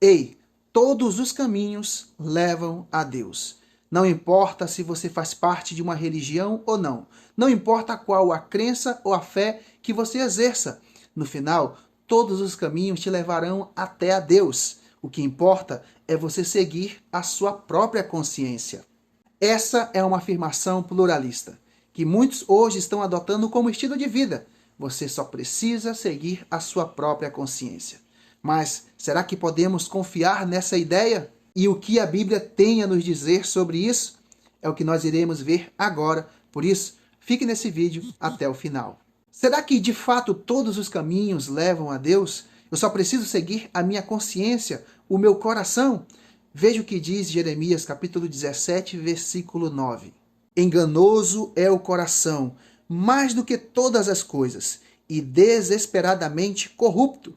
Ei, todos os caminhos levam a Deus. Não importa se você faz parte de uma religião ou não. Não importa qual a crença ou a fé que você exerça. No final, todos os caminhos te levarão até a Deus. O que importa é você seguir a sua própria consciência. Essa é uma afirmação pluralista, que muitos hoje estão adotando como estilo de vida. Você só precisa seguir a sua própria consciência. Mas será que podemos confiar nessa ideia? E o que a Bíblia tem a nos dizer sobre isso? É o que nós iremos ver agora. Por isso, fique nesse vídeo até o final. Será que de fato todos os caminhos levam a Deus? Eu só preciso seguir a minha consciência, o meu coração? Veja o que diz Jeremias capítulo 17, versículo 9. Enganoso é o coração, mais do que todas as coisas, e desesperadamente corrupto.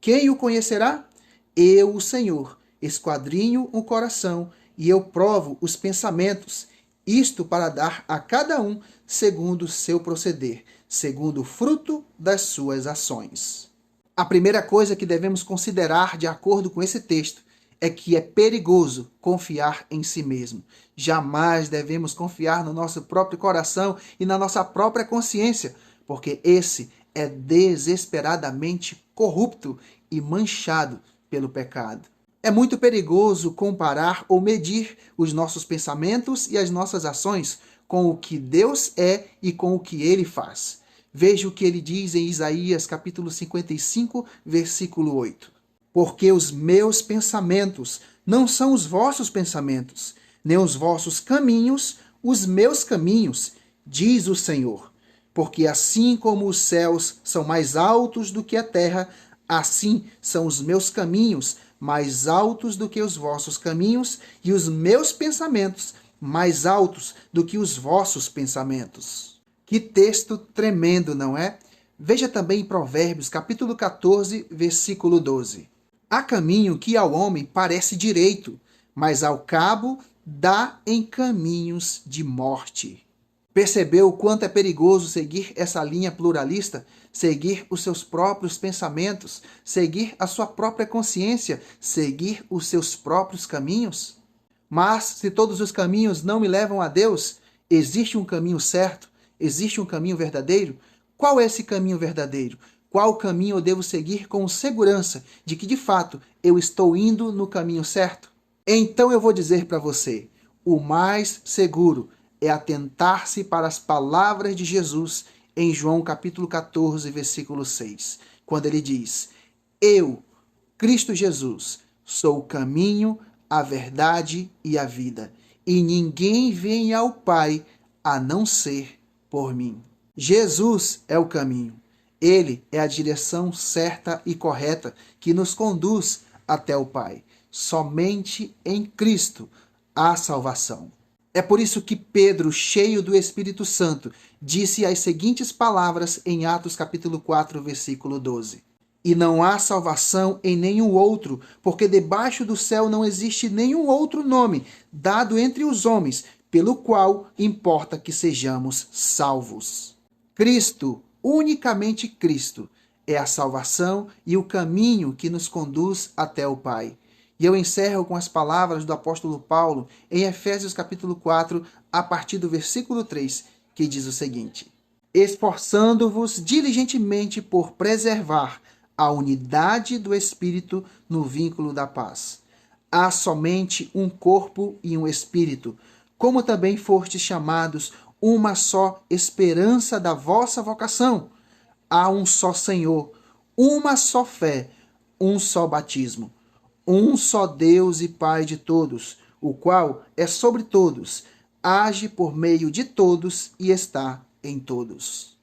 Quem o conhecerá? Eu, o Senhor, esquadrinho o coração, e eu provo os pensamentos, isto para dar a cada um segundo o seu proceder, segundo o fruto das suas ações. A primeira coisa que devemos considerar, de acordo com esse texto, é que é perigoso confiar em si mesmo. Jamais devemos confiar no nosso próprio coração e na nossa própria consciência, porque esse é desesperadamente corrupto e manchado pelo pecado. É muito perigoso comparar ou medir os nossos pensamentos e as nossas ações com o que Deus é e com o que Ele faz. Veja o que ele diz em Isaías capítulo 55, versículo 8. Porque os meus pensamentos não são os vossos pensamentos, nem os vossos caminhos, os meus caminhos, diz o Senhor. Porque assim como os céus são mais altos do que a terra, assim são os meus caminhos mais altos do que os vossos caminhos, e os meus pensamentos mais altos do que os vossos pensamentos. Que texto tremendo, não é? Veja também em Provérbios, capítulo 14, versículo 12. Há caminho que ao homem parece direito, mas ao cabo dá em caminhos de morte. Percebeu o quanto é perigoso seguir essa linha pluralista? Seguir os seus próprios pensamentos? Seguir a sua própria consciência? Seguir os seus próprios caminhos? Mas, se todos os caminhos não me levam a Deus, existe um caminho certo? Existe um caminho verdadeiro? Qual é esse caminho verdadeiro? Qual caminho eu devo seguir com segurança de que, de fato, eu estou indo no caminho certo? Então eu vou dizer para você, o mais seguro é atentar-se para as palavras de Jesus em João capítulo 14, versículo 6, quando ele diz: Eu, Cristo Jesus, sou o caminho, a verdade e a vida, e ninguém vem ao Pai a não ser por mim. Jesus é o caminho. Ele é a direção certa e correta que nos conduz até o Pai. Somente em Cristo há salvação. É por isso que Pedro, cheio do Espírito Santo, disse as seguintes palavras em Atos capítulo 4, versículo 12. E não há salvação em nenhum outro, porque debaixo do céu não existe nenhum outro nome dado entre os homens, pelo qual importa que sejamos salvos. Cristo, unicamente Cristo, é a salvação e o caminho que nos conduz até o Pai. E eu encerro com as palavras do apóstolo Paulo em Efésios capítulo 4, a partir do versículo 3, que diz o seguinte: esforçando-vos diligentemente por preservar a unidade do Espírito no vínculo da paz. Há somente um corpo e um Espírito, como também fostes chamados uma só esperança da vossa vocação. Há um só Senhor, uma só fé, um só batismo, um só Deus e Pai de todos, o qual é sobre todos, age por meio de todos e está em todos.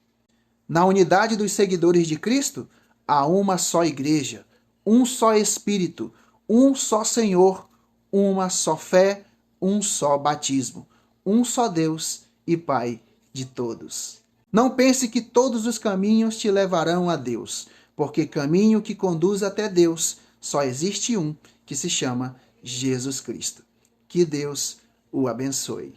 Na unidade dos seguidores de Cristo, há uma só igreja, um só Espírito, um só Senhor, uma só fé, um só batismo, um só Deus e Pai de todos. Não pense que todos os caminhos te levarão a Deus, porque caminho que conduz até Deus só existe um, que se chama Jesus Cristo. Que Deus o abençoe.